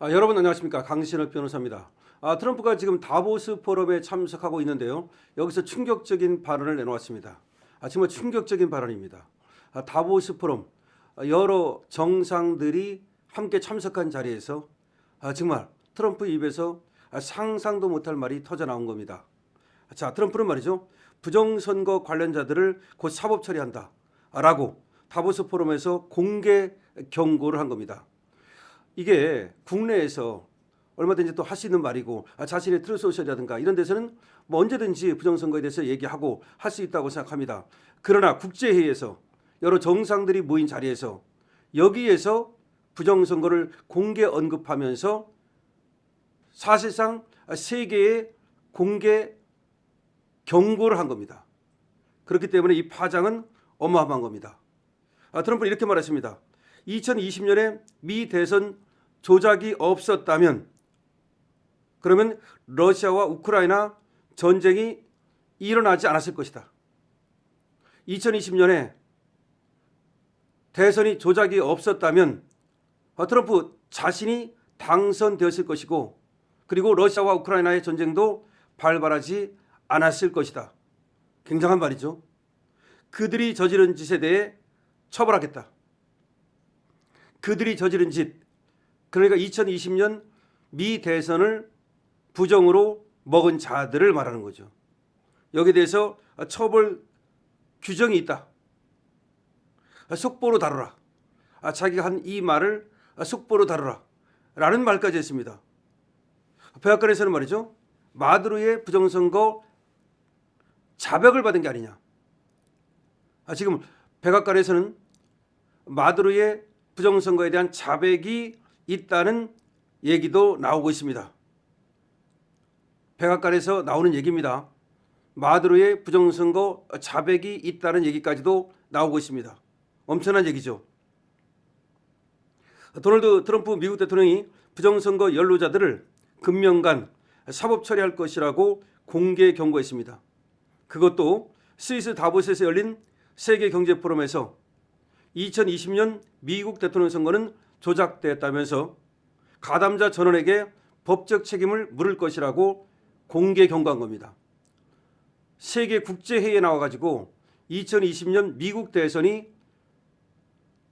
여러분 안녕하십니까, 강신업 변호사입니다. 트럼프가 지금 다보스 포럼에 참석하고 있는데요. 여기서 충격적인 발언을 내놓았습니다. 정말 충격적인 발언입니다. 다보스 포럼, 여러 정상들이 함께 참석한 자리에서 정말 트럼프 입에서 상상도 못할 말이 터져 나온 겁니다. 자, 트럼프는 말이죠, 부정선거 관련자들을 곧 사법 처리한다 라고 다보스 포럼에서 공개 경고를 한 겁니다. 이게 국내에서 얼마든지 또 할 수 있는 말이고, 자신의 트루소셜이라든가 이런 데서는 뭐 언제든지 부정선거에 대해서 얘기하고 할 수 있다고 생각합니다. 그러나 국제회의에서 여러 정상들이 모인 자리에서 여기에서 부정선거를 공개 언급하면서 사실상 세계에 공개 경고를 한 겁니다. 그렇기 때문에 이 파장은 어마어마한 겁니다. 트럼프는 이렇게 말했습니다. 2020년에 미 대선 조작이 없었다면 그러면 러시아와 우크라이나 전쟁이 일어나지 않았을 것이다. 2020년에 대선이 조작이 없었다면 트럼프 자신이 당선되었을 것이고, 그리고 러시아와 우크라이나의 전쟁도 발발하지 않았을 것이다. 굉장한 말이죠. 그들이 저지른 짓에 대해 처벌하겠다. 그들이 저지른 짓, 그러니까 2020년 미 대선을 부정으로 먹은 자들을 말하는 거죠. 여기에 대해서 처벌 규정이 있다. 속보로 다루라. 자기가 한 이 말을 속보로 다루라 라는 말까지 했습니다. 백악관에서는 말이죠, 마두로의 부정선거 자백을 받은 게 아니냐. 지금 백악관에서는 마두로의 부정선거에 대한 자백이 있다는 얘기도 나오고 있습니다. 백악관에서 나오는 얘기입니다. 마두로의 부정선거 자백이 있다는 얘기까지도 나오고 있습니다. 엄청난 얘기죠. 도널드 트럼프 미국 대통령이 부정선거 연루자들을 금년간 사법 처리할 것이라고 공개 경고했습니다. 그것도 스위스 다보스에서 열린 세계경제포럼에서 2020년 미국 대통령 선거는 조작됐다면서 가담자 전원에게 법적 책임을 물을 것이라고 공개 경고한 겁니다. 세계 국제회의에 나와가지고 2020년 미국 대선이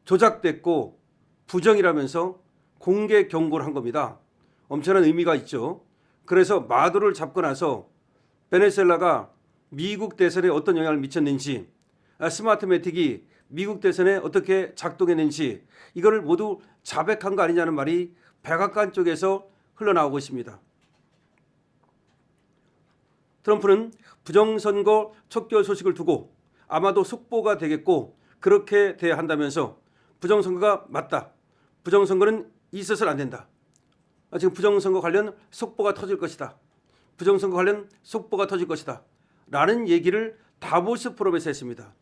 조작됐고 부정이라면서 공개 경고를 한 겁니다. 엄청난 의미가 있죠. 그래서 마두로를 잡고 나서 베네수엘라가 미국 대선에 어떤 영향을 미쳤는지, 스마트매틱이 미국 대선에 어떻게 작동했는지 이거를 모두 자백한 거 아니냐는 말이 백악관 쪽에서 흘러나오고 있습니다. 트럼프는 부정선거 촉결 소식을 두고 아마도 속보가 되겠고 그렇게 돼야 한다면서 부정선거가 맞다. 부정선거는 있어서는 안 된다. 지금 부정선거 관련 속보가 터질 것이다. 부정선거 관련 속보가 터질 것이다. 라는 얘기를 다보스 포럼에서 했습니다.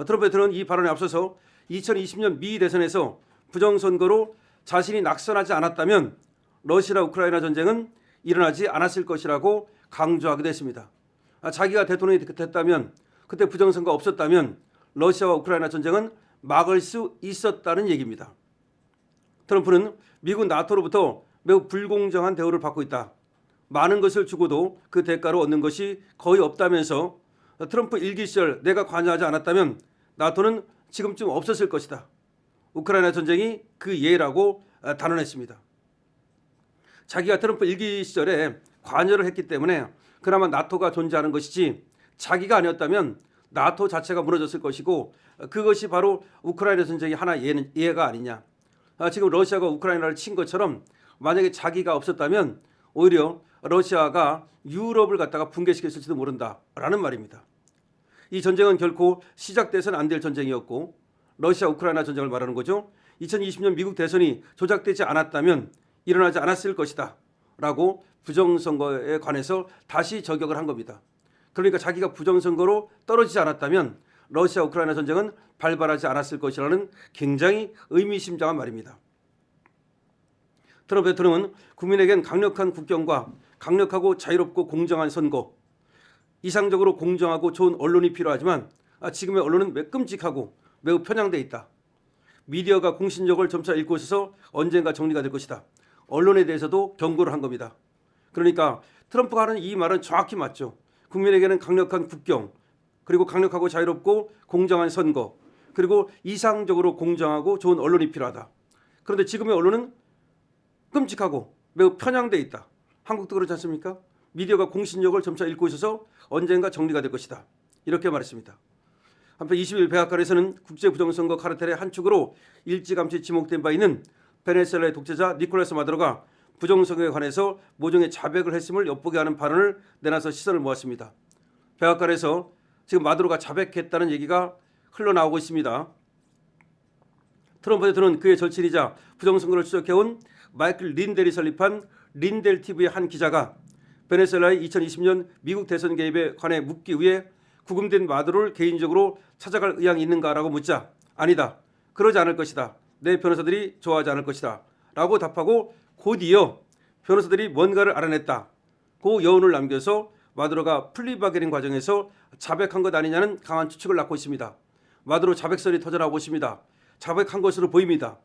트럼프 대통령은 이 발언에 앞서서 2020년 미 대선에서 부정선거로 자신이 낙선하지 않았다면 러시아 우크라이나 전쟁은 일어나지 않았을 것이라고 강조하기도 했습니다. 자기가 대통령이 됐다면, 그때 부정선거 없었다면 러시아와 우크라이나 전쟁은 막을 수 있었다는 얘기입니다. 트럼프는 미국 나토로부터 매우 불공정한 대우를 받고 있다. 많은 것을 주고도 그 대가로 얻는 것이 거의 없다면서 트럼프 일기 시절 내가 관여하지 않았다면 나토는 지금쯤 없었을 것이다. 우크라이나 전쟁이 그 예라고 단언했습니다. 자기가 트럼프 일기 시절에 관여를 했기 때문에 그나마 나토가 존재하는 것이지, 자기가 아니었다면 나토 자체가 무너졌을 것이고 그것이 바로 우크라이나 전쟁의 하나 예가 아니냐. 지금 러시아가 우크라이나를 친 것처럼 만약에 자기가 없었다면 오히려 러시아가 유럽을 갖다가 붕괴시켰을지도 모른다라는 말입니다. 이 전쟁은 결코 시작돼서는 안 될 전쟁이었고, 러시아 우크라이나 전쟁을 말하는 거죠. 2020년 미국 대선이 조작되지 않았다면 일어나지 않았을 것이다 라고 부정선거에 관해서 다시 저격을 한 겁니다. 그러니까 자기가 부정선거로 떨어지지 않았다면 러시아 우크라이나 전쟁은 발발하지 않았을 것이라는 굉장히 의미심장한 말입니다. 트럼프 대통령은 국민에겐 강력한 국경과 강력하고 자유롭고 공정한 선거, 이상적으로 공정하고 좋은 언론이 필요하지만 지금의 언론은 매우 끔찍하고 매우 편향돼 있다. 미디어가 공신력을 점차 잃고 있어서 언젠가 정리가 될 것이다. 언론에 대해서도 경고를 한 겁니다. 그러니까 트럼프가 하는 이 말은 정확히 맞죠. 국민에게는 강력한 국경, 그리고 강력하고 자유롭고 공정한 선거, 그리고 이상적으로 공정하고 좋은 언론이 필요하다. 그런데 지금의 언론은 끔찍하고 매우 편향돼 있다. 한국도 그렇지 않습니까? 미디어가 공신력을 점차 잃고 있어서 언젠가 정리가 될 것이다. 이렇게 말했습니다. 한편 20일 백악관에서는 국제부정선거 카르텔의 한 축으로 일찌감치 지목된 바 있는 베네수엘라의 독재자 니콜라스 마두로가 부정선거에 관해서 모종의 자백을 했음을 엿보게 하는 발언을 내놔서 시선을 모았습니다. 백악관에서 지금 마두로가 자백했다는 얘기가 흘러나오고 있습니다. 트럼프 대통령은 그의 절친이자 부정선거를 추적해온 마이클 린델이 설립한 린델 TV의 한 기자가 베네수엘라의 2020년 미국 대선 개입에 관해 묻기 위해 구금된 마두로를 개인적으로 찾아갈 의향이 있는가라고 묻자 아니다. 그러지 않을 것이다. 내 변호사들이 좋아하지 않을 것이다. 라고 답하고 곧이어 변호사들이 뭔가를 알아냈다고 여운을 남겨서 마두로가 플리바게링 과정에서 자백한 것 아니냐는 강한 추측을 낳고 있습니다. 마두로 자백설이 터져나오고 있습니다. 자백한 것으로 보입니다.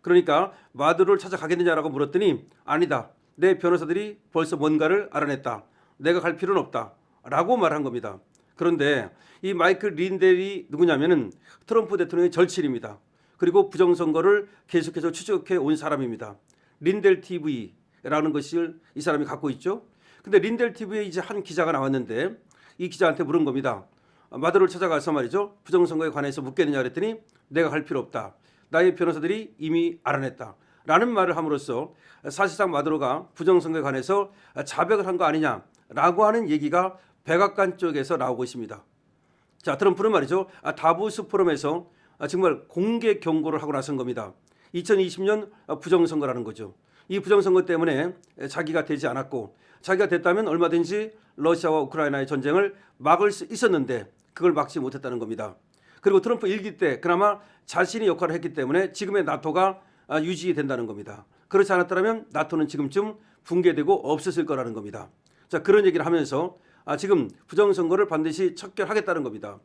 그러니까 마두로를 찾아가겠느냐라고 물었더니 아니다. 내 변호사들이 벌써 뭔가를 알아냈다. 내가 갈 필요는 없다. 라고 말한 겁니다. 그런데 이 마이클 린델이 누구냐면은 트럼프 대통령의 절친입니다. 그리고 부정선거를 계속해서 추적해 온 사람입니다. 린델 TV라는 것을 이 사람이 갖고 있죠. 근데 린델 TV에 이제 한 기자가 나왔는데 이 기자한테 물은 겁니다. 마두로를 찾아가서 말이죠. 부정선거에 관해서 묻겠느냐 그랬더니 내가 갈 필요 없다. 나의 변호사들이 이미 알아냈다. 라는 말을 함으로써 사실상 마두로가 부정선거에 관해서 자백을 한 거 아니냐라고 하는 얘기가 백악관 쪽에서 나오고 있습니다. 자, 트럼프는 말이죠. 다보스 포럼에서 정말 공개 경고를 하고 나선 겁니다. 2020년 부정선거라는 거죠. 이 부정선거 때문에 자기가 되지 않았고 자기가 됐다면 얼마든지 러시아와 우크라이나의 전쟁을 막을 수 있었는데 그걸 막지 못했다는 겁니다. 그리고 트럼프 일기 때 그나마 자신이 역할을 했기 때문에 지금의 나토가 유지된다는 겁니다. 그렇지 않았다면 나토는 지금쯤 붕괴되고 없었을 거라는 겁니다. 자, 그런 얘기를 하면서 지금 부정선거를 반드시 척결하겠다는 겁니다.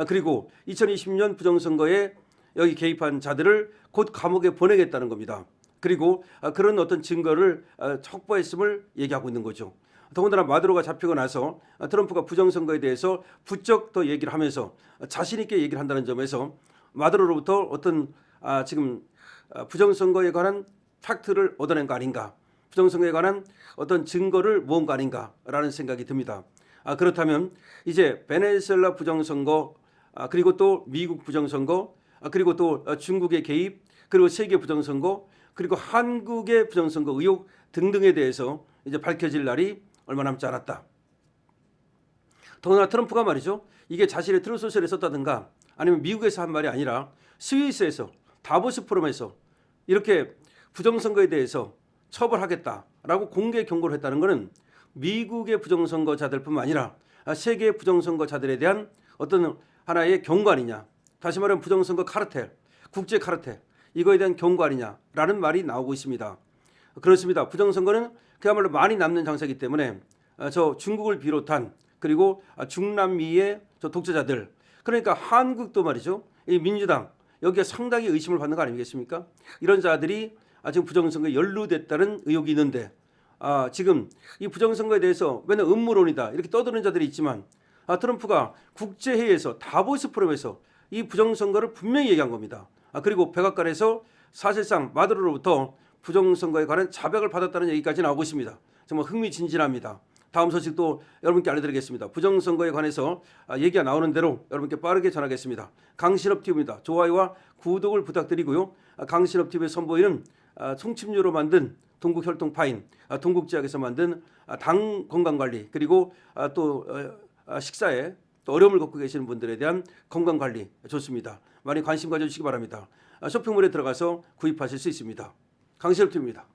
그리고 2020년 부정선거에 여기 개입한 자들을 곧 감옥에 보내겠다는 겁니다. 그리고 그런 어떤 증거를 척보했음을 얘기하고 있는 거죠. 더군다나 마두로가 잡히고 나서 트럼프가 부정선거에 대해서 부쩍 더 얘기를 하면서 자신 있게 얘기를 한다는 점에서 마두로로부터 어떤 지금 부정선거에 관한 팩트를 얻어낸 거 아닌가, 부정선거에 관한 어떤 증거를 모은 거 아닌가라는 생각이 듭니다. 그렇다면 이제 베네수엘라 부정선거, 그리고 또 미국 부정선거, 그리고 또 중국의 개입, 그리고 세계 부정선거, 그리고 한국의 부정선거 의혹 등등에 대해서 이제 밝혀질 날이 얼마 남지 않았다. 더구나 트럼프가 말이죠. 이게 자신의 트루 소셜에 썼다든가 아니면 미국에서 한 말이 아니라 스위스에서 다보스 포럼에서 이렇게 부정선거에 대해서 처벌하겠다라고 공개 경고를 했다는 것은 미국의 부정선거자들뿐만 아니라 세계 부정선거자들에 대한 어떤 하나의 경고 아니냐. 다시 말하면 부정선거 카르텔, 국제 카르텔 이거에 대한 경고 아니냐라는 말이 나오고 있습니다. 그렇습니다. 부정선거는 그야말로 많이 남는 장사이기 때문에 저 중국을 비롯한 그리고 중남미의 저 독재자들, 그러니까 한국도 말이죠. 이 민주당 여기에 상당히 의심을 받는 거 아니겠습니까? 이런 자들이 지금 부정선거에 연루됐다는 의혹이 있는데 지금 이 부정선거에 대해서 맨날 음모론이다 이렇게 떠드는 자들이 있지만 트럼프가 국제회의에서 다보스 포럼에서 이 부정선거를 분명히 얘기한 겁니다. 그리고 백악관에서 사실상 마두로로부터 부정선거에 관한 자백을 받았다는 얘기까지 나오고 있습니다. 정말 흥미진진합니다. 다음 소식도 여러분께 알려드리겠습니다. 부정선거에 관해서 얘기가 나오는 대로 여러분께 빠르게 전하겠습니다. 강신업TV입니다. 좋아요와 구독을 부탁드리고요. 강신업TV에 선보이는 송침류로 만든 동국혈통파인, 동국제약에서 만든 당 건강관리, 그리고 또 식사에 또 어려움을 겪고 계시는 분들에 대한 건강관리 좋습니다. 많이 관심 가져주시기 바랍니다. 쇼핑몰에 들어가서 구입하실 수 있습니다. 강신업TV입니다.